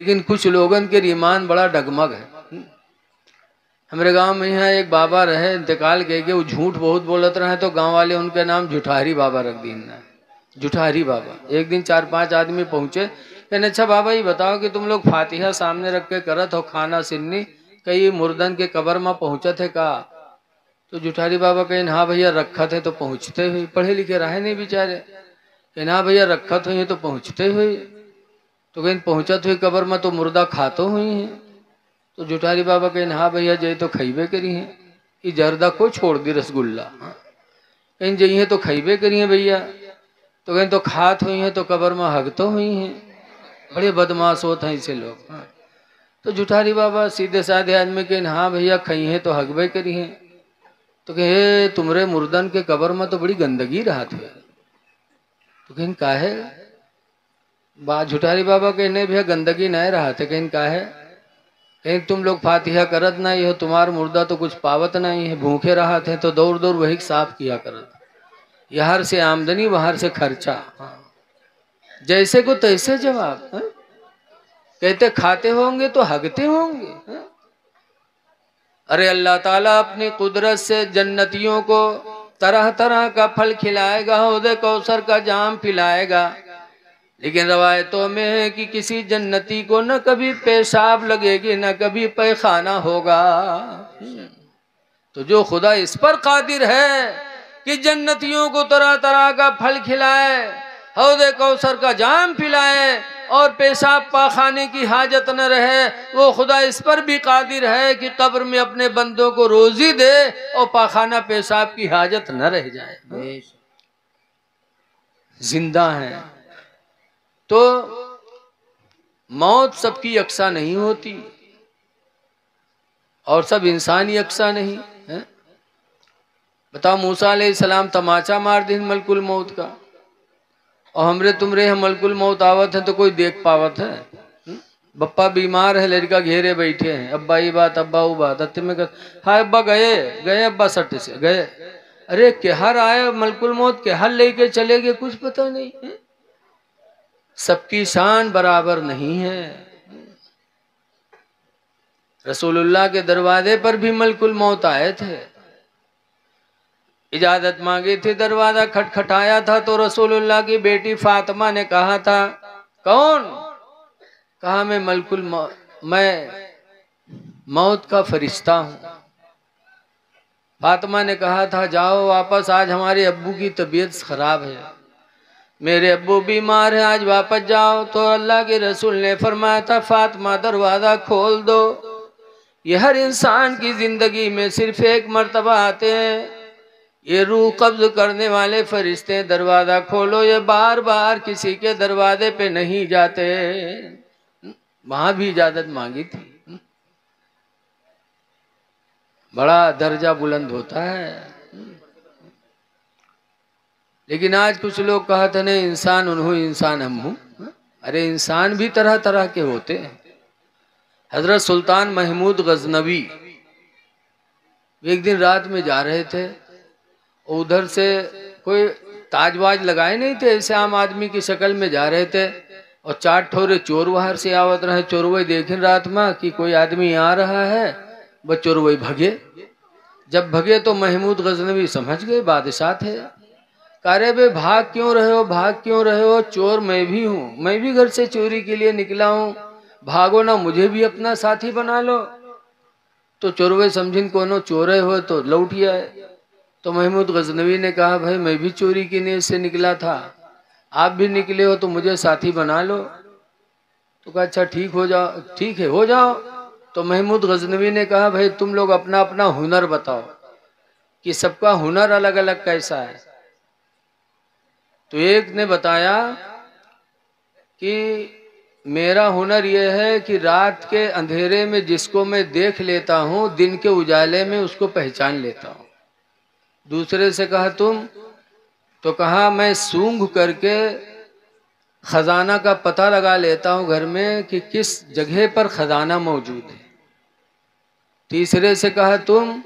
लेकिन कुछ लोगन के ईमान बड़ा डगमग है। हमारे गांव में यहाँ एक बाबा रहे, इंतकाल के वो झूठ बहुत बोलत रहे, तो गांव वाले उनके नाम झूठारी बाबा रख दी ना, झूठारी बाबा। एक दिन 4-5 आदमी पहुंचे, कहने अच्छा बाबा ये बताओ कि तुम लोग फातिहा सामने रख के करत हो खाना सिन्नी, कई मुर्दन के कबर में पहुंचे थे का? तो झूठारी बाबा कहें हाँ भैया रखा थे तो पहुंचते हुए, पढ़े लिखे रहे नहीं बेचारे, कहना हाँ भैया रखा हुई तो पहुंचते हुए, तो कहीं पहुंचत हुई कबर में तो मुर्दा खातो हुई है। तो जुठारी बाबा कहें हाँ भैया जय तो खैबे करी है, ये जर्दा को छोड़ दी रसगुल्ला, कहीं जई है तो खैबे करी है भैया, तो कहीं तो खात हुई है तो कबर में हगतो हुई हैं, बड़े बदमाश होते हैं इसे लोग। तो जुठारी बाबा सीधे साधे आदमी कहें हाँ भैया खई है तो हगबे करी है, तो कहे तुमरे मुर्दन के कबर में तो बड़ी गंदगी रहा थे, तो कहीं का है झुठारी बाबा के नहीं भैया गंदगी नहीं रहा थे, कहीं का है, कहीं तुम लोग फातिहा करत नहीं हो, तुम्हारा मुर्दा तो कुछ पावत नहीं है, भूखे रहा थे तो दौड़ दौड़ वही साफ किया करत, यहाँ से आमदनी वहां से खर्चा। जैसे को तैसे जवाब। कहते खाते होंगे तो हगते होंगे। अरे अल्लाह ताला अपनी कुदरत से जन्नतियों को तरह तरह का फल खिलाएगा, हौदे कौसर का जाम पिलाएगा, लेकिन रवायतों में है कि किसी जन्नती को न कभी पेशाब लगेगी न कभी पैखाना होगा। तो जो खुदा इस पर कादिर है कि जन्नतियों को तरह तरह का फल खिलाए, हौदे कौसर का जाम पिलाए और पेशाब पाखाने की हाजत न रहे, वो खुदा इस पर भी कादिर है कि कब्र में अपने बंदों को रोजी दे और पाखाना पेशाब की हाजत न रह जाए। जिंदा है तो मौत सबकी यकसा नहीं होती और सब इंसान यकसा नहीं है। बताओ मूसा अलैहिस्सलाम तमाचा मार दिन मलकुल मौत का, और हमरे तुमरे हम मलकुल मौत आवत है तो कोई देख पावत है? बप्पा बीमार है, लड़का घेरे बैठे हैं, अब्बा ये बात अब्बा वो बात, अत्ते में हाँ अब्बा गए गए अब्बा सट से गए, अरे केहर आए मलकुल मौत केहर लेके चले गए कुछ पता नहीं है। सबकी शान बराबर नहीं है। रसूलुल्लाह के दरवाजे पर भी मलकुल मौत आए थे, इजाजत मांगी थी, दरवाजा खटखटाया था तो रसूलुल्लाह की बेटी फातिमा ने कहा था कौन? कहा मैं मैं मौत का फरिश्ता हूं। फातिमा ने कहा था जाओ वापस, आज हमारे अब्बू की तबीयत खराब है, मेरे अब्बू बीमार है, आज वापस जाओ। तो अल्लाह के रसूल ने फरमाया था फातिमा दरवाजा खोल दो, ये हर इंसान की जिंदगी में सिर्फ एक मर्तबा आते हैं, ये रूह कब्ज करने वाले फरिश्ते, दरवाजा खोलो, ये बार बार किसी के दरवाजे पे नहीं जाते। वहां भी इजाजत मांगी थी, बड़ा दर्जा बुलंद होता है। लेकिन आज कुछ लोग कहते नहीं इंसान उन्हों इंसान हम हूं। अरे इंसान भी तरह तरह के होते हैं। हजरत सुल्तान महमूद गजनवी एक दिन रात में जा रहे थे, उधर से कोई ताजवाज लगाए नहीं थे, ऐसे आम आदमी की शक्ल में जा रहे थे, और 4 ठोरे चोर बाहर से आवत रहे। चोरवई देखें रात में कि कोई आदमी आ रहा है, बस चोरवई भगे। जब भगे तो महमूद गजनवी समझ गए बादशाह थे। अरे बे भाग क्यों रहे हो, भाग क्यों रहे हो? चोर मैं भी हूँ, मैं भी घर से चोरी के लिए निकला हूँ, भागो ना, मुझे भी अपना साथी बना लो। तो चोरवे समझिन कोनो चोरे हो तो लौट आए। तो महमूद गजनवी ने कहा भाई मैं भी चोरी की नीयत से निकला था, आप भी निकले हो तो मुझे साथी बना लो। तो कहा अच्छा ठीक हो जाओ, ठीक है हो जाओ। तो महमूद गजनवी ने कहा भाई तुम लोग अपना अपना हुनर बताओ कि सबका हुनर अलग अलग कैसा है। तो एक ने बताया कि मेरा हुनर यह है कि रात के अंधेरे में जिसको मैं देख लेता हूँ, दिन के उजाले में उसको पहचान लेता हूँ। दूसरे से कहा तुम? तो कहा मैं सूंघ करके खजाना का पता लगा लेता हूँ घर में कि किस जगह पर खजाना मौजूद है। तीसरे से कहा तुम?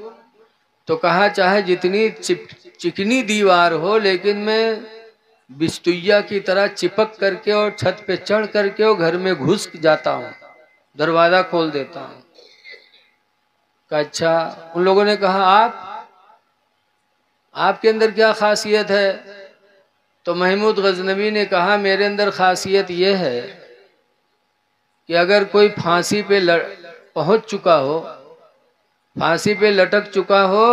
तो कहा चाहे जितनी चिकनी दीवार हो, लेकिन मैं बिस्तुइया की तरह चिपक करके और छत पे चढ़ करके और घर में घुस जाता हूँ, दरवाजा खोल देता हूँ। अच्छा, उन लोगों ने कहा आपके अंदर क्या खासियत है? तो महमूद गजनवी ने कहा मेरे अंदर खासियत यह है कि अगर कोई फांसी पे पहुंच चुका हो, फांसी पे लटक चुका हो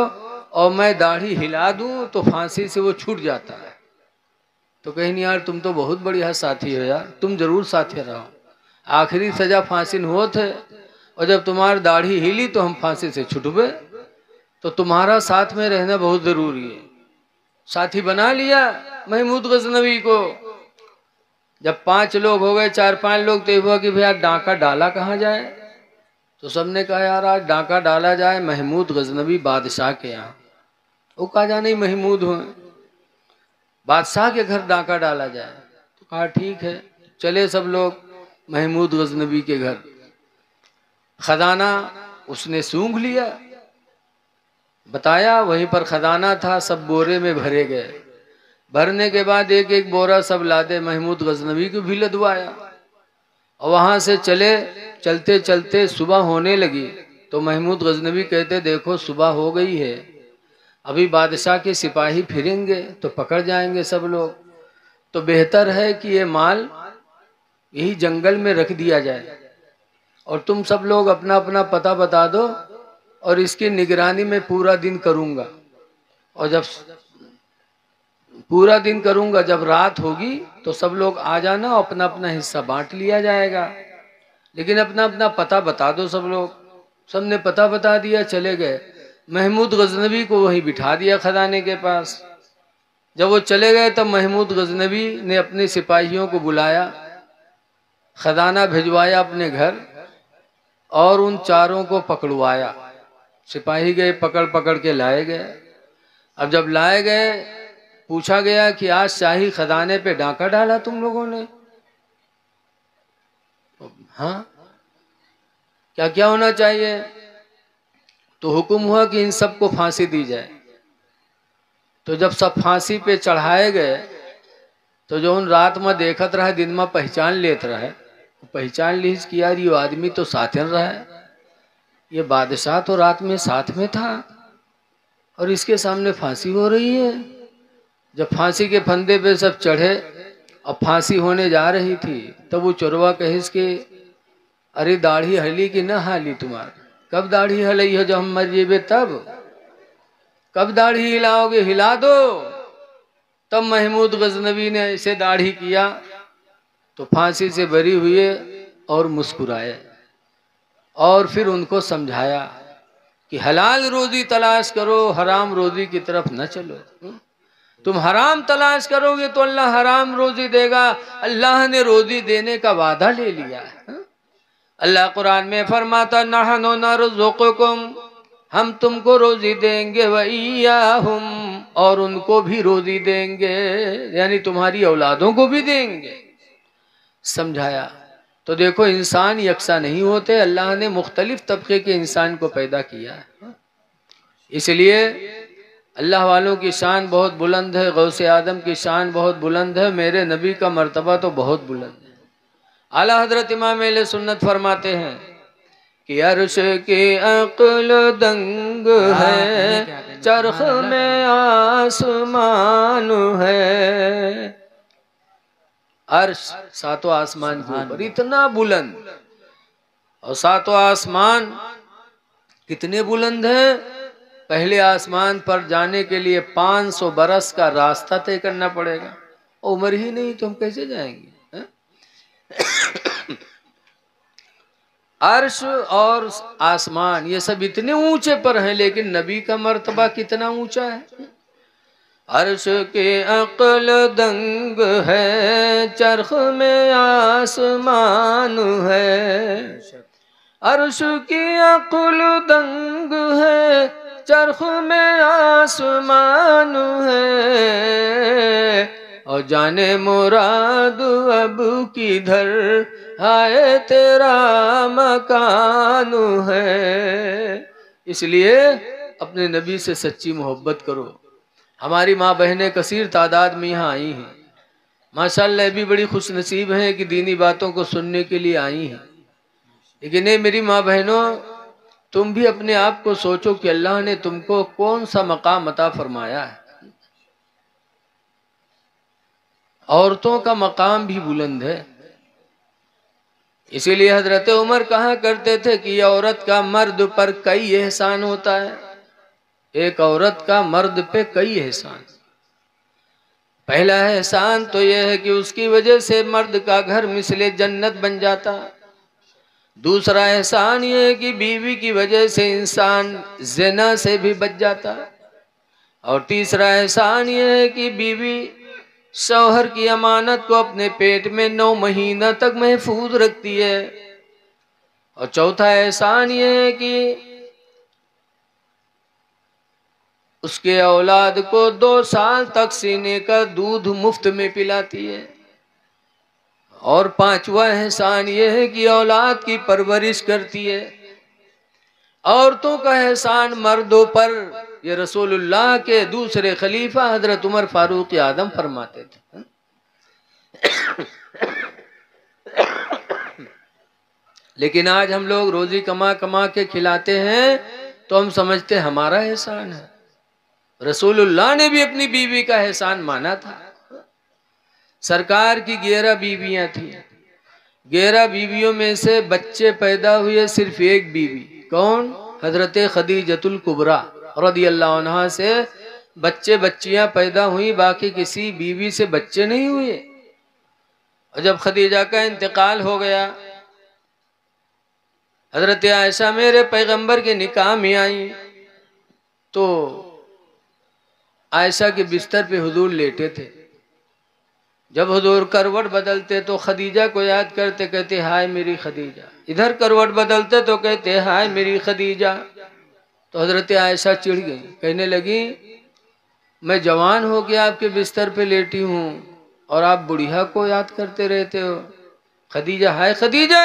और मैं दाढ़ी हिला दूं तो फांसी से वो छूट जाता है। तो कहीं नहीं यार, तुम तो बहुत बढ़िया साथी हो यार, तुम जरूर साथी रहो। आखिरी सजा फांसी न हो थे और जब तुम्हारी दाढ़ी हिली तो हम फांसी से छुटबे, तो तुम्हारा साथ में रहना बहुत जरूरी है। साथी बना लिया महमूद गजनवी को। जब 5 लोग हो गए, 4-5 लोग, तो हुआ कि भैया डांका डाला कहाँ जाए? तो सबने कहा यार आज डांका डाला जाए महमूद गजनवी बादशाह के यहाँ। वो कहा जाने महमूद हुए, बादशाह के घर डांका डाला जाए। तो कहा ठीक है, चले सब लोग महमूद गजनवी के घर। खजाना उसने सूंघ लिया, बताया वहीं पर खजाना था, सब बोरे में भरे गए। भरने के बाद एक एक बोरा सब लादे महमूद गजनवी को भी लदवाया और वहां से चलते चलते सुबह होने लगी। तो महमूद गजनवी कहते देखो सुबह हो गई है, अभी बादशाह के सिपाही फिरेंगे तो पकड़ जाएंगे सब लोग, तो बेहतर है कि ये माल यही जंगल में रख दिया जाए और तुम सब लोग अपना अपना पता बता दो और इसकी निगरानी में पूरा दिन करूंगा। और जब पूरा दिन करूंगा, जब रात होगी तो सब लोग आ जाना, अपना अपना हिस्सा बांट लिया जाएगा, लेकिन अपना अपना पता बता दो सब लोग। सबने पता बता दिया, चले गए। महमूद गजनवी को वहीं बिठा दिया खजाने के पास। जब वो चले गए तब महमूद गजनवी ने अपने सिपाहियों को बुलाया, खजाना भिजवाया अपने घर और उन चारों को पकड़वाया। सिपाही गए, पकड़ पकड़ के लाए गए। अब जब लाए गए, पूछा गया कि आज शाही खजाने पे डांका डाला तुम लोगों ने? हाँ, क्या क्या होना चाहिए? तो हुक्म हुआ कि इन सबको फांसी दी जाए। तो जब सब फांसी पे चढ़ाए गए तो जो उन रात में देखत रहा, दिन में पहचान लेत रहे, पहचान लीज कि यार ये आदमी तो साथन रहा है, ये बादशाह तो रात में साथ में था और इसके सामने फांसी हो रही है। जब फांसी के फंदे पे सब चढ़े और फांसी होने जा रही थी तब वो चोरवा कहिस के अरे दाढ़ी हली कि न हाली तुम्हार? कब दाढ़ी हलई है? जब हम मर जेबे तब? कब दाढ़ी हिलाओगे? हिला दो। तब महमूद गजनवी ने ऐसे दाढ़ी किया तो फांसी से बरी हुए और मुस्कुराए और फिर उनको समझाया कि हलाल रोजी तलाश करो, हराम रोजी की तरफ न चलो। तुम हराम तलाश करोगे तो अल्लाह हराम रोजी देगा। अल्लाह ने रोजी देने का वादा ले लिया है। अल्लाह कुरान में फरमाता नहनु नरज़ुकुकुम, हम तुमको रोजी देंगे, व इय्याहुम, और उनको भी रोजी देंगे, यानी तुम्हारी औलादों को भी देंगे। समझाया। तो देखो इंसान यकसा नहीं होते, अल्लाह ने मुख्तलिफ तबके के इंसान को पैदा किया है। इसलिए अल्लाह वालों की शान बहुत बुलंद है, गौसे आदम की शान बहुत बुलंद है, मेरे नबी का मर्तबा तो बहुत बुलंद है। आला हजरत इमाम अहले सुन्नत फरमाते हैं कि अर्श की अक्ल दंग है, चरख में आसमान है। अर्श सातों आसमान के ऊपर इतना बुलंद, और सातों आसमान कितने बुलंद हैं? पहले आसमान पर जाने के लिए 500 बरस का रास्ता तय करना पड़ेगा। उम्र ही नहीं तो हम कैसे जाएंगे? अर्श और आसमान ये सब इतने ऊंचे पर हैं, लेकिन नबी का मर्तबा कितना ऊंचा है। अर्श के अक्ल दंग है, चरख में आसमान है। अर्श की अक्ल दंग है, चरख में आसमान है। और जाने मुराद अब किधर हाय तेरा मकान है। इसलिए अपने नबी से सच्ची मोहब्बत करो। हमारी माँ बहनें कसीर तादाद में यहाँ आई हैं, माशाअल्लाह ये भी बड़ी खुश नसीब हैं कि दीनी बातों को सुनने के लिए आई हैं। लेकिन ये मेरी माँ बहनों, तुम भी अपने आप को सोचो कि अल्लाह ने तुमको कौन सा मकाम अता फरमाया है। औरतों का मकाम भी बुलंद है। इसीलिए हजरत उमर कहा करते थे कि औरत का मर्द पर कई एहसान होता है। एक औरत का मर्द पे कई एहसान। पहला एहसान तो यह है कि उसकी वजह से मर्द का घर मिसले जन्नत बन जाता। दूसरा एहसान यह है कि बीवी की वजह से इंसान ज़िना से भी बच जाता। और तीसरा एहसान यह है कि बीवी शौहर की अमानत को अपने पेट में 9 महीना तक महफूज रखती है। और चौथा एहसान यह है कि उसके औलाद को 2 साल तक सीने का दूध मुफ्त में पिलाती है। और पांचवा एहसान यह है कि औलाद की परवरिश करती है। औरतों का एहसान मर्दों पर ये रसूलुल्लाह के दूसरे खलीफा हजरत उमर फारूक आदम फरमाते थे। लेकिन आज हम लोग रोजी कमा कमा के खिलाते हैं तो हम समझते हमारा एहसान है। रसूलुल्लाह ने भी अपनी बीवी का एहसान माना था। सरकार की 11 बीवियां थी। 11 बीवियों में से बच्चे पैदा हुए सिर्फ एक बीवी। कौन? हजरत खदीजतुल कुबरा रदियल्लाहु अन्हा से बच्चे बच्चियां पैदा हुई, बाकी किसी बीवी से बच्चे नहीं हुए। और जब खदीजा का इंतकाल हो गया, हजरत आयशा मेरे पैगंबर के निकाह में आई तो आयशा के बिस्तर पे हुजूर लेटे थे। जब हुजूर करवट बदलते तो खदीजा को याद करते, कहते हाय मेरी खदीजा। इधर करवट बदलते तो कहते हाय मेरी खदीजा। तो हजरत आयशा चिढ़ गई, कहने लगी मैं जवान हो के आपके बिस्तर पे लेटी हूँ और आप बुढ़िया को याद करते रहते हो। खदीजा, हाय खदीजा।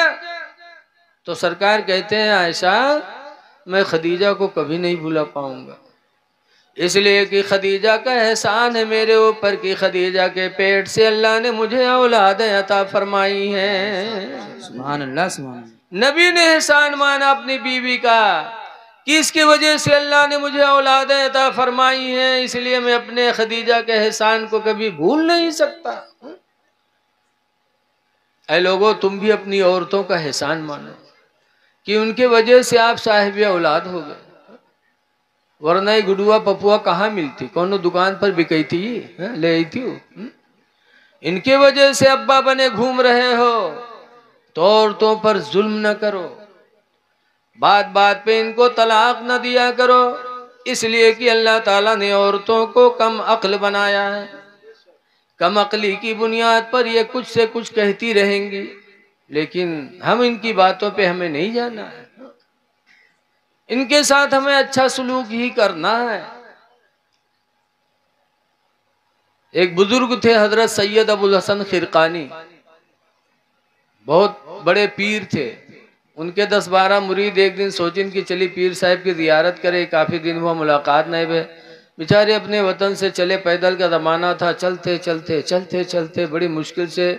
तो सरकार कहते हैं आयशा मैं खदीजा को कभी नहीं भुला पाऊंगा, इसलिए कि खदीजा का एहसान है मेरे ऊपर कि खदीजा के पेट से अल्लाह ने मुझे औलाद अता फरमाई है। सुभान अल्लाह, सुभान अल्लाह। नबी ने एहसान माना अपनी बीवी का कि इसकी वजह से अल्लाह ने मुझे औलाद अता फरमाई है, इसलिए मैं अपने खदीजा के एहसान को कभी भूल नहीं सकता। ऐ लोगों, तुम भी अपनी औरतों का एहसान मानो कि उनके वजह से आप साहिब औलाद हो गए, वरना ये गुडुआ पपुआ कहाँ मिलती, कौन दुकान पर बिकई थी ले आई थी। इनके वजह से अब्बा बने घूम रहे हो तो औरतों पर जुल्म न करो, बात बात पे इनको तलाक न दिया करो, इसलिए कि अल्लाह ताला ने औरतों को कम अक्ल बनाया है। कम अक्ली की बुनियाद पर ये कुछ से कुछ कहती रहेंगी, लेकिन हम इनकी बातों पे हमें नहीं जाना है। इनके साथ हमें अच्छा सलूक ही करना है। एक बुजुर्ग थे हजरत सैयद अबुल हसन खिरकानी, बहुत बड़े पीर थे। उनके 10-12 मुरीद एक दिन सोचिन कि चली पीर साहब की जियारत करे, काफी दिन हुआ मुलाकात नहीं हुए। बेचारे अपने वतन से चले, पैदल का जमाना था, चलते चलते चलते चलते बड़ी मुश्किल से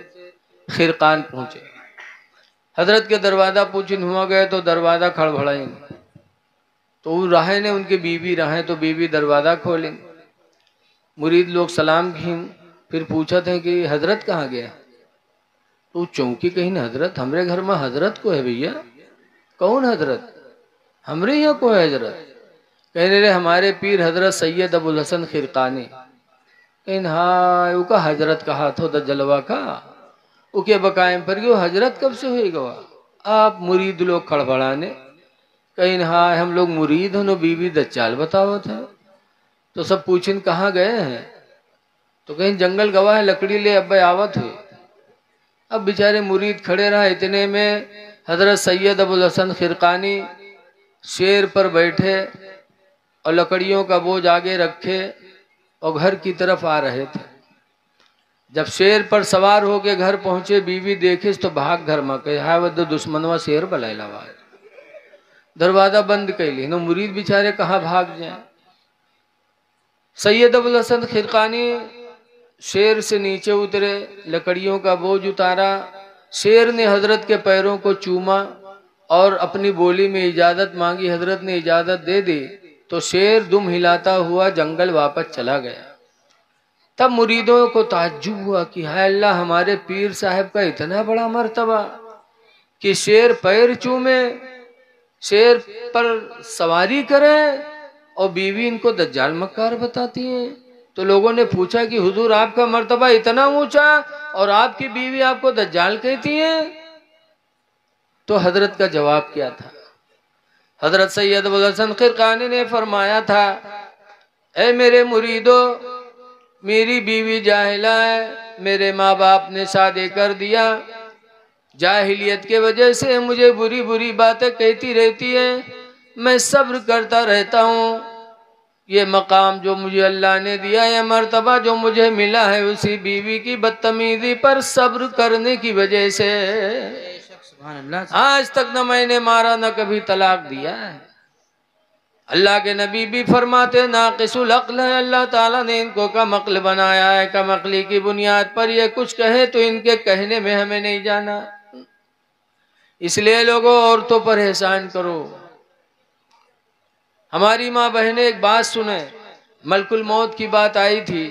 खिरकान पहुंचे। हजरत के दरवाजा पूछिन हुआ गए तो दरवाजा खड़बड़ाई तो राहे ने उनकी बीवी राहे तो बीवी दरवाजा खोलें। मुरीद लोग सलाम घीम, फिर पूछा था कि हजरत कहाँ गया। तो चौंकी कहीं ना, हजरत हमरे घर में हजरत को है भैया। कौन हजरत? हमरे यहाँ को है हजरत। कहने रहे हमारे पीर हजरत सैयद अबुल हसन खिरकानी। कहीं हाँ उका हजरत कहा था द जलवा का उके बकायम पर गयो, हजरत कब से हुई गवा। आप मुरीद लोग खड़बड़ाने, कहीं हाँ हम लोग मुरीद हो, बीवी दच्चाल बताओ था। तो सब पूछिन कहाँ गए हैं, तो कहीं जंगल गवा है, लकड़ी ले अब आवत हुई। अब बेचारे मुरीद खड़े रहा, इतने में हजरत सैयद अबुल हसन खिरकानी शेर पर बैठे और लकड़ियों का बोझ आगे रखे और घर की तरफ आ रहे थे। जब शेर पर सवार होके घर पहुंचे, बीवी देखे तो भाग घर में कहे हाय वह दुश्मनवा शेर बलाइला, दरवाजा बंद कैली न, मुरीद बेचारे कहाँ भाग जाए। सैयद अबुल हसन खिरकानी शेर से नीचे उतरे, लकड़ियों का बोझ उतारा। शेर ने हजरत के पैरों को चूमा और अपनी बोली में इजाजत मांगी। हजरत ने इजाजत दे दी तो शेर दुम हिलाता हुआ जंगल वापस चला गया। तब मुरीदों को ताज्जुब हुआ कि हाय अल्लाह, हमारे पीर साहब का इतना बड़ा मर्तबा कि शेर पैर चूमे, शेर पर सवारी करे और बीवी इनको दज्जाल मक्कार बताती है। तो लोगों ने पूछा कि हुजूर, आपका मर्तबा इतना ऊंचा और आपकी बीवी आपको दज्जाल कहती है? तो हजरत का जवाब क्या था? हजरत सैयद अबुल हसन खिरकानी ने फरमाया था, ऐ मेरे मुरीदो, मेरी बीवी जाहिला है, मेरे माँ बाप ने शादी कर दिया, जाहिलियत के वजह से मुझे बुरी बुरी बातें कहती रहती है, मैं सब्र करता रहता हूँ। ये मकाम जो मुझे अल्लाह ने दिया, ये मर्तबा जो मुझे मिला है, उसी बीवी की बदतमीजी पर सब्र करने की वजह से आज तक न मैंने मारा न कभी तलाक दिया है। अल्लाह के नबी भी फरमाते नाक़िसुल अक्ल है, अल्लाह ताला ने इनको कम अक्ल बनाया है। कम अक्ली की बुनियाद पर ये कुछ कहे तो इनके कहने में हमें नहीं जाना। इसलिए लोगों, औरतों पर एहसान करो। हमारी माँ बहनें एक बात सुने, मलकुल मौत की बात आई थी।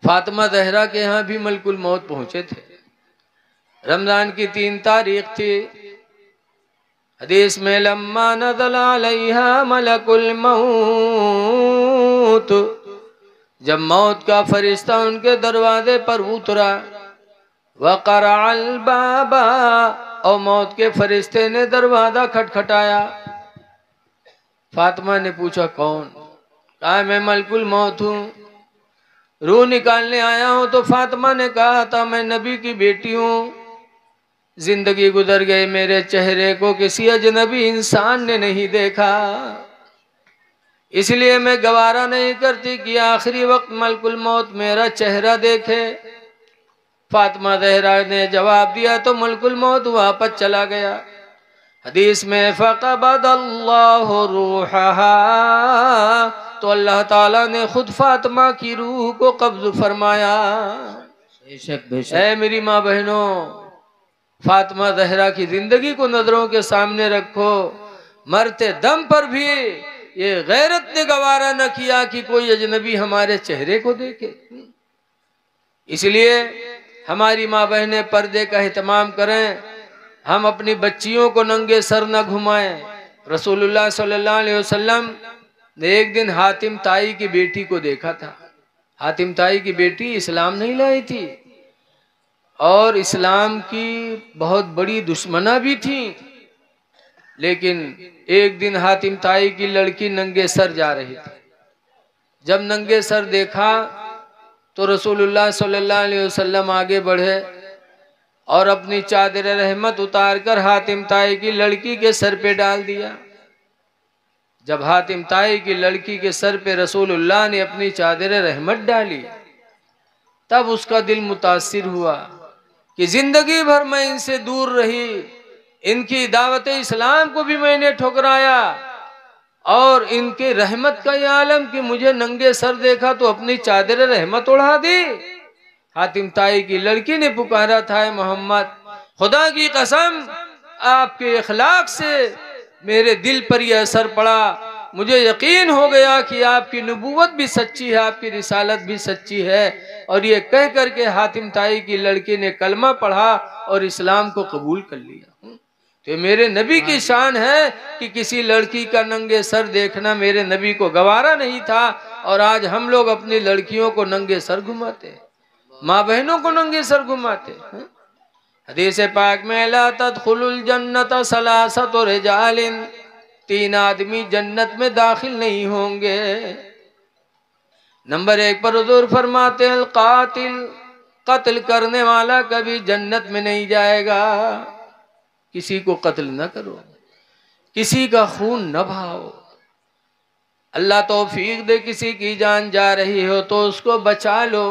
फातिमा ज़हरा के यहाँ भी मलकुल मौत पहुंचे थे। रमजान की 3 तारीख थी। हदीस में लम्मा नज़ल अलैहा मलकुल मौत, जब मौत का फरिश्ता उनके दरवाजे पर उतरा, वक़रअल बाबा, और मौत के फरिश्ते ने दरवाजा खटखटाया। फातिमा ने पूछा कौन? कहा मैं मलकुल मौत हूँ, रूह निकालने आया हूँ। तो फातिमा ने कहा था मैं नबी की बेटी हूँ, जिंदगी गुजर गई, मेरे चेहरे को किसी अजनबी इंसान ने नहीं देखा, इसलिए मैं गवारा नहीं करती कि आखिरी वक्त मलकुल मौत मेरा चेहरा देखे। फातिमा ज़हरा ने जवाब दिया तो मलकुल मौत वापस चला गया। हदीस में फ़क़बदल्लाहु रूहहा, तो अल्लाह ताला ने खुद फातिमा की रूह को कब्ज़ फरमाया। बेशक बेशक। ऐ मेरी माँ बहनों, फातिमा ज़हरा की जिंदगी को नजरों के सामने रखो। मरते दम पर भी ये गैरत ने गवारा न किया कि कोई अजनबी हमारे चेहरे को देखे। इसलिए हमारी माँ बहनें पर्दे का एहतमाम करें। हम अपनी बच्चियों को नंगे सर न घुमाएं। रसूलुल्लाह सल्लल्लाहु अलैहि वसल्लम ने एक दिन हातिम ताई की बेटी को देखा था। हातिम ताई की बेटी इस्लाम नहीं लाई थी और इस्लाम की बहुत बड़ी दुश्मना भी थी, लेकिन एक दिन हातिम ताई की लड़की नंगे सर जा रही थी। जब नंगे सर देखा तो रसूलुल्लाह सल्लल्लाहु अलैहि वसल्लम आगे बढ़े और अपनी चादर रहमत उतार कर हातिम ताई की लड़की के सर पे डाल दिया। जब हातिम ताई की लड़की के सर पे रसूलुल्लाह ने अपनी चादर रहमत डाली, तब उसका दिल मुतासिर हुआ कि जिंदगी भर मैं इनसे दूर रही, इनकी दावत इस्लाम को भी मैंने ठुकराया और इनके रहमत का ये आलम कि मुझे नंगे सर देखा तो अपनी चादर रहमत उड़ा दी। हातिम ताई की लड़की ने पुकारा था, मोहम्मद, खुदा की कसम आपके इखलाक से मेरे दिल पर यह असर पड़ा, मुझे यकीन हो गया कि आपकी नबूवत भी सच्ची है, आपकी रिसालत भी सच्ची है। और ये कह करके हातिम ताई की लड़की ने कलमा पढ़ा और इस्लाम को कबूल कर लिया। तो मेरे नबी की शान है कि किसी लड़की का नंगे सर देखना मेरे नबी को गवारा नहीं था, और आज हम लोग अपनी लड़कियों को नंगे सर घुमाते, माँ बहनों को नंगे सर घुमाते। हदीस पाक में ला तदखुलुल जन्नत सलासतु रिजालिन, 3 आदमी जन्नत में दाखिल नहीं होंगे। नंबर 1 पर हुजूर फरमाते हैं कातिल, कत्ल करने वाला कभी जन्नत में नहीं जाएगा। किसी को कत्ल न करो, किसी का खून न बहाओ। अल्लाह तौफीक दे, किसी की जान जा रही हो तो उसको बचा लो।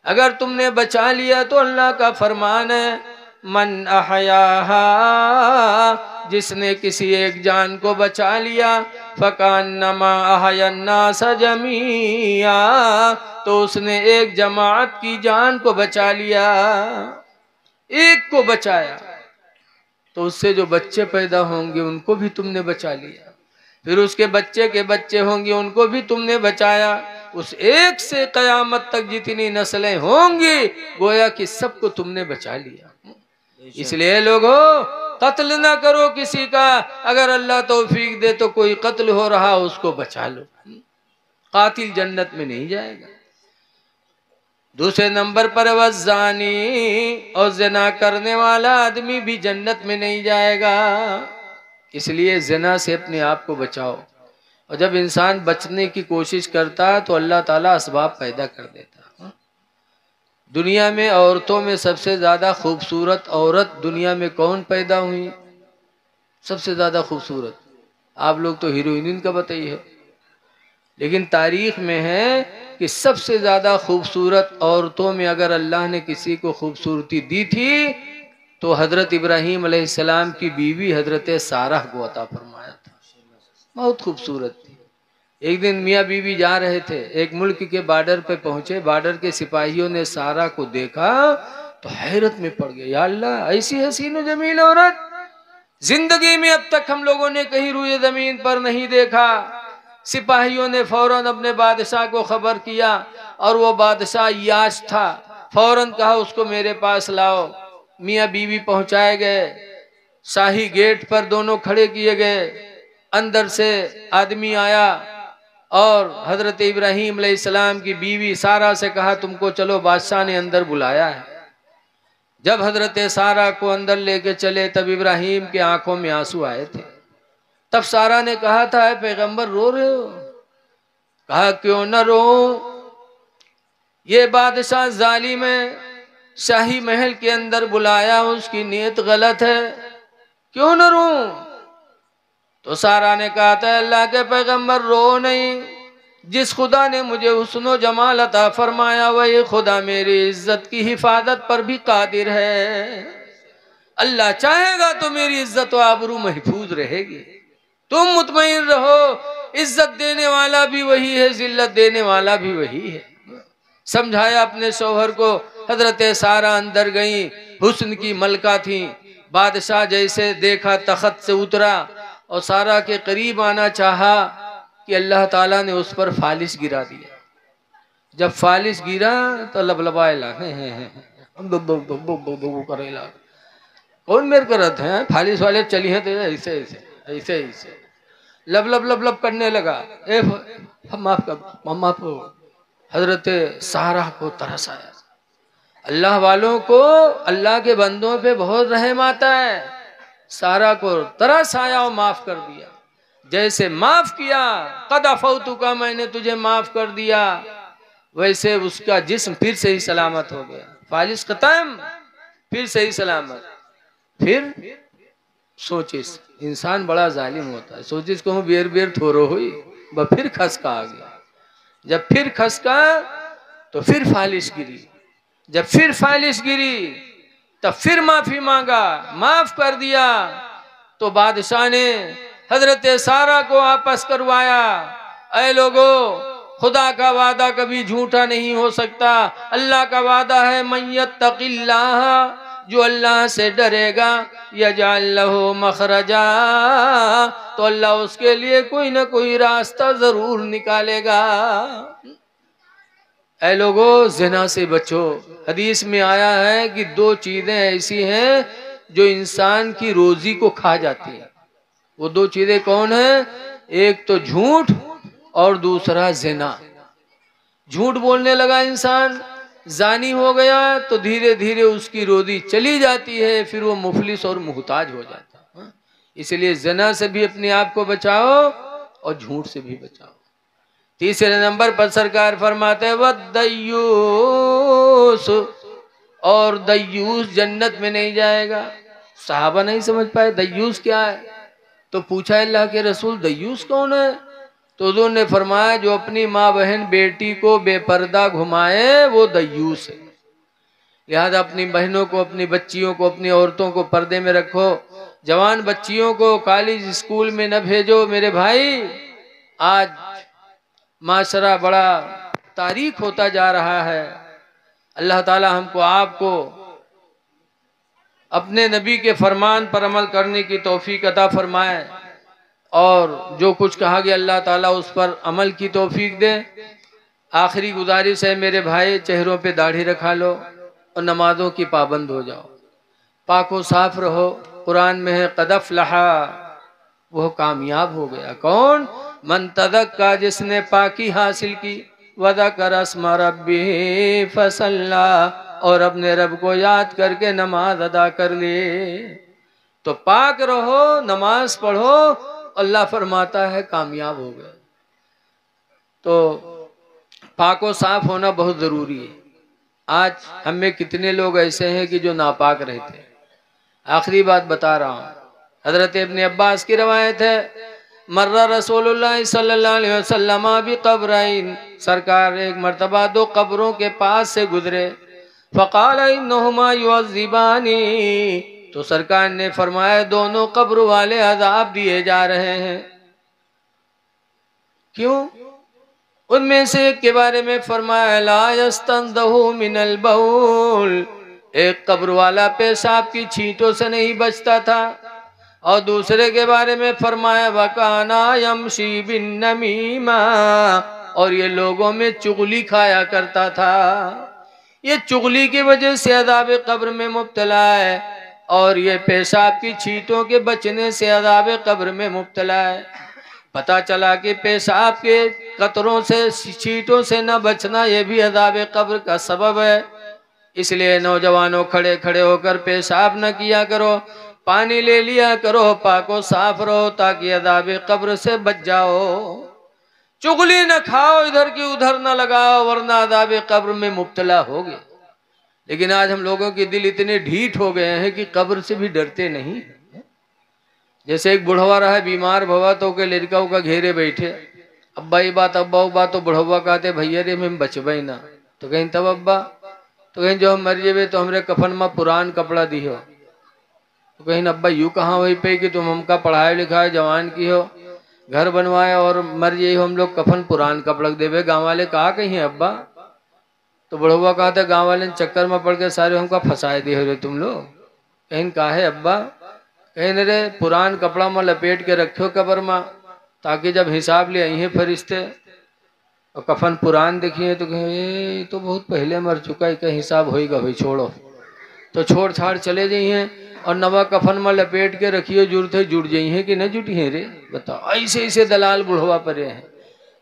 अगर तुमने बचा लिया तो अल्लाह का फरमान है मन अहयाहा जिसने किसी एक जान को बचा लिया, फकान्नमा अहयन्नास जमीआ, तो उसने एक जमात की जान को बचा लिया, एक को बचाया, तो उससे जो बच्चे पैदा होंगे उनको भी तुमने बचा लिया, फिर उसके बच्चे होंगे उनको भी तुमने बचाया, उस एक से कयामत तक जितनी नस्लें होंगी गोया कि सबको तुमने बचा लिया। इसलिए लोगों, कत्ल ना करो किसी का, अगर अल्लाह तौफीक दे तो कोई कत्ल हो रहा उसको बचा लो, कातिल जन्नत में नहीं जाएगा। दूसरे नंबर पर वज़ानी, और ज़िना करने वाला आदमी भी जन्नत में नहीं जाएगा। इसलिए ज़िना से अपने आप को बचाओ, और जब इंसान बचने की कोशिश करता है तो अल्लाह ताला असबाब पैदा कर देता है। दुनिया में औरतों में सबसे ज़्यादा खूबसूरत औरत दुनिया में कौन पैदा हुई? सबसे ज़्यादा खूबसूरत, आप लोग तो हीरोइन का बताइए, लेकिन तारीख में है कि सबसे ज़्यादा खूबसूरत औरतों में अगर अल्लाह ने किसी को खूबसूरती दी थी तो हज़रत इब्राहीम अलैहिस्सलाम की बीवी हज़रत सारा को अता फरमाया था। बहुत खूबसूरत थी। एक दिन मियाँ बीवी जा रहे थे, एक मुल्क के बॉर्डर पे पहुंचे, बॉर्डर के सिपाहियों ने सारा को देखा तो हैरत में पड़ गए, या अल्लाह, ऐसी हसीन जमील औरत जिंदगी में अब तक हम लोगों ने कहीं रुए जमीन पर नहीं देखा। सिपाहियों ने फौरन अपने बादशाह को खबर किया, और वो बादशाह याश था, फौरन कहा उसको मेरे पास लाओ। मियाँ बीवी पहुंचाए गए, शाही गेट पर दोनों खड़े किए गए, अंदर से आदमी आया और हजरत इब्राहीम अलैहिस्सलाम की बीवी सारा से कहा तुमको चलो बादशाह ने अंदर बुलाया है। जब हजरत सारा को अंदर लेके चले तब इब्राहीम के आंखों में आंसू आए थे। तब सारा ने कहा था, है पैगंबर रो रहे हो? कहा क्यों न रो, ये बादशाह जालिम है, शाही महल के अंदर बुलाया, उसकी नीयत गलत है, क्यों न रो? तो सारा ने कहा था, अल्लाह के पैगंबर रो नहीं, जिस खुदा ने मुझे हुस्न जमाल अता फरमाया वही खुदा मेरी इज्जत की हिफाजत पर भी कादिर है। अल्लाह चाहेगा तो मेरी इज्जत व आबरू महफूज रहेगी, तुम मुतमईन रहो, इज्जत देने वाला भी वही है, जिल्लत देने वाला भी वही है। समझाया अपने शौहर को। हजरत सारा अंदर गई, हुस्न की मलका थी। बादशाह जैसे देखा तख्त से उतरा और सारा के करीब आना चाहा कि अल्लाह ताला ने उस पर फालिश गिरा दिया। जब फालिश गिरा तो लबलबाए लगे, करेला कौन मेरे करत है, फालिश वाले चली है तो ऐसे ऐसे ऐसे ऐसे लब लब लब लब करने लगा। माफ कर, माफ को। हजरत सारा को तरस आया। अल्लाह वालों को, अल्लाह के बंदों पे बहुत रहम आता है। सारा को तरस आया और माफ कर दिया। जैसे माफ किया, कद अफौतु का, मैंने तुझे माफ कर दिया, वैसे उसका जिस्म फिर से ही सलामत हो गया। फालिश खत्म, फिर से ही सलामत। फिर सोचिस, इंसान बड़ा जालिम होता है। सोचिस कहूँ बेर बेर थोरो हुई, वह फिर खसका आ गया। जब फिर खसका तो फिर फालिश गिरी। जब फिर फालिश गिरी तब फिर माफी मांगा, माफ कर दिया। तो बादशाह ने हजरत सारा को वापस करवाया। ऐ लोगो, खुदा का वादा कभी झूठा नहीं हो सकता। अल्लाह का वादा है, मय्यत्तकिल्लाह, जो अल्लाह से डरेगा, यजअल लहू मखरजा, तो अल्लाह उसके लिए कोई ना कोई रास्ता जरूर निकालेगा। ऐ लोगो, ज़िना से बचो। हदीस में आया है कि दो चीजें ऐसी हैं जो इंसान की रोजी को खा जाती है। वो दो चीजें कौन है? एक तो झूठ और दूसरा ज़िना। झूठ बोलने लगा इंसान, जानी हो गया, तो धीरे धीरे उसकी रोजी चली जाती है, फिर वो मुफलिस और मुहताज हो जाता है। इसलिए ज़िना से भी अपने आप को बचाओ और झूठ से भी बचाओ। तीसरे नंबर पर सरकार फरमाते हैं वद्दय्यूस, और दय्यूस जन्नत में नहीं जाएगा। साहबा नहीं समझ पाए दय्यूस क्या है, तो पूछा अल्लाह के रसूल दय्यूस कौन है? तो उन्होंने फरमाया जो अपनी माँ बहन बेटी को बेपर्दा घुमाए वो दय्यूस है। लिहाजा अपनी बहनों को, अपनी बच्चियों को, अपनी औरतों को पर्दे में रखो। जवान बच्चियों को कॉलेज स्कूल में न भेजो मेरे भाई। आज माशरा बड़ा तारीख होता जा रहा है। अल्लाह ताला हमको आपको अपने नबी के फरमान पर अमल करने की तौफीक अता फरमाए और जो कुछ कहा गया अल्लाह ताला उस पर अमल की तौफीक दे। आखिरी गुजारिश है मेरे भाई, चेहरों पे दाढ़ी रखा लो और नमाजों की पाबंद हो जाओ, पाको साफ रहो। कुरान में है क़द अफ़लहा, वो कामयाब हो गया। कौन? मन तज़क्का, जिसने पाकी हासिल की, वज़कर अस्मा रब्बिही फसल्ला, और अपने रब को याद करके नमाज अदा कर ले। तो पाक रहो, नमाज पढ़ो, अल्लाह फरमाता है कामयाब हो गए। तो पाको साफ होना बहुत जरूरी है। आज हम में कितने लोग ऐसे हैं कि जो नापाक रहते हैं। आखिरी बात बता रहा हूँ, हजरत इब्ने अब्बास की रवायत है, मर्रा रसूलुल्लाह सल्लल्लाहु अलैहि वसल्लम भी कब्रैन, सरकार एक मर्तबा दो कब्रों के पास से गुजरे। फ़क़ाल इन्नहुमा युअज़्ज़िबानी, तो सरकार ने फरमाया दोनों कब्र वाले अज़ाब दिए जा रहे हैं। क्यों? उनमें से एक के बारे में फरमाया ला यस्तंदहु मिनल बउल, एक कब्र वाला पेशाब की छींटों से नहीं बचता था। और दूसरे के बारे में फरमाया वकाना यमशी बिन नमीमा, और ये लोगों में चुगली खाया करता था। ये चुगली की वजह से अज़ाब कब्र में मुब्तला है और ये पेशाब की छींटों के बचने से अज़ाब कब्र में मुब्तला है। पता चला कि पेशाब के कतरों से, छींटों से न बचना ये भी अज़ाब कब्र का सबब है। इसलिए नौजवानों, खड़े खड़े होकर पेशाब न किया करो, पानी ले लिया करो, पाको साफ रहो ताकि अज़ाब कब्र से बच जाओ। चुगली न खाओ, इधर की उधर न लगाओ, वरना अज़ाब कब्र में मुब्तला होगे। लेकिन आज हम लोगों के दिल इतने ढीठ हो गए हैं कि कब्र से भी डरते नहीं। जैसे एक बुढ़वा रहा है, बीमार भवा तो के लड़का का घेरे बैठे, अब्बा ये बात अब्बा वो बात, तो बुढ़वा कहते भैया रे मैं बचबई ना। तो कहीं तब अब्बा, तो कहीं जो हम मर जेबे तो हमरे कफन में पुरान कपड़ा दियो। तो कहीं अब्बा यूँ कहाँ वही पे कि तुम हमका पढ़ाए लिखाए जवान की हो, घर बनवाए और मर जाइए हम लोग कफन पुरान कपड़ा देवे। गाँव वाले कहा कहीं है अब्बा? तो बुढ़वा कहा था गाँव वाले चक्कर में पड़ के सारे हमका फंसाए दिए रे तुम लोग। कहीं कहा है अब्बा? कहीं रे पुरान कपड़ा में लपेट के रखो कब्र में, ताकि जब हिसाब ले आई है फरिश्ते और कफन पुरान देखिए तो कहे तो बहुत पहले मर चुका है, का हिसाब होएगा भाई, छोड़ो। तो छोड़ छाड़ चले जाइए और नवा कफन में लपेट के रखिए, जुड़ते है जुड़ जाइए कि न जुटी है रे। बताओ, ऐसे ऐसे दलाल बुढ़वा पड़े हैं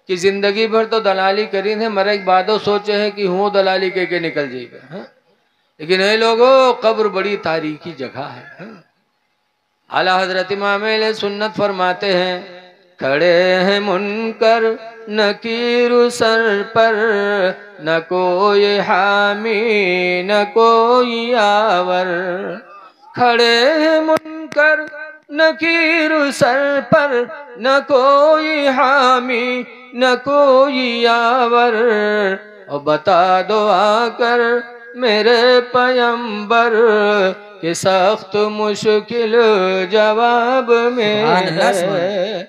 कि जिंदगी भर तो दलाली करी है, मरे के बाद सोचे हैं कि हूँ दलाली के निकल जाएगा। लेकिन ये लोगों, कब्र बड़ी तारीखी जगह है। आला हजरत इमाम सुन्नत फरमाते हैं, खड़े हैं मुनकर नकीर सर पर, न कोई हामी न कोई आवर। खड़े हैं मुनकर नकीर सर पर, न कोई हामी न कोई आवर। और बता दो आकर मेरे पैगंबर कि सख्त मुश्किल जवाब में है।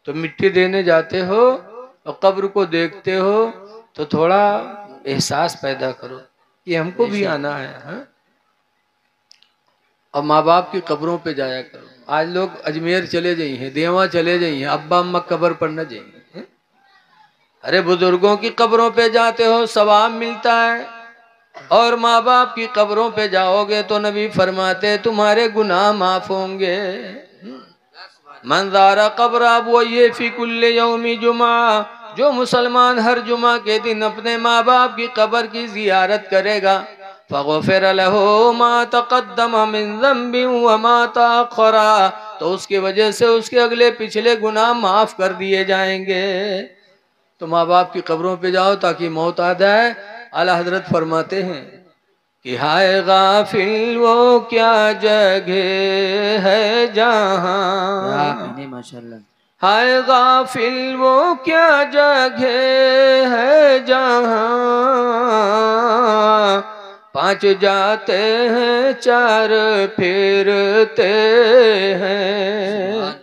तो मिट्टी देने जाते हो और कब्र को देखते हो तो थोड़ा एहसास पैदा करो कि हमको भी आना है। हाँ? और माँ बाप की कब्रों पे जाया करो। आज लोग अजमेर चले जाइए, देवा चले जाइए, अब्बा अम्मा कब्र पर न जाइए। अरे बुजुर्गों की कब्रों पे जाते हो सवाब मिलता है, और माँ बाप की कब्रों पे जाओगे तो नबी फरमाते तुम्हारे गुनाह माफ होंगे। मंजारा कब्र अब वो ये फी कुल्ले यौमी जुमा, जो मुसलमान हर जुमा के दिन अपने माँ बाप की कब्र की जियारत करेगा, फगफिर लहू मा तक़द्दम मिन ज़ंबि व मा तअख़्ख़रा, तो उसकी वजह से उसके अगले पिछले गुनाह माफ कर दिए जाएंगे। तो माँ बाप की कब्रों पे जाओ ताकि मौत आ जाए। आला हजरत फरमाते हैं कि हाय गाफिल वो क्या जगह है जहाँ, माशाल्लाह। हाय गाफिल वो क्या जगह है जहाँ, 5 जाते हैं 4 फेरते हैं।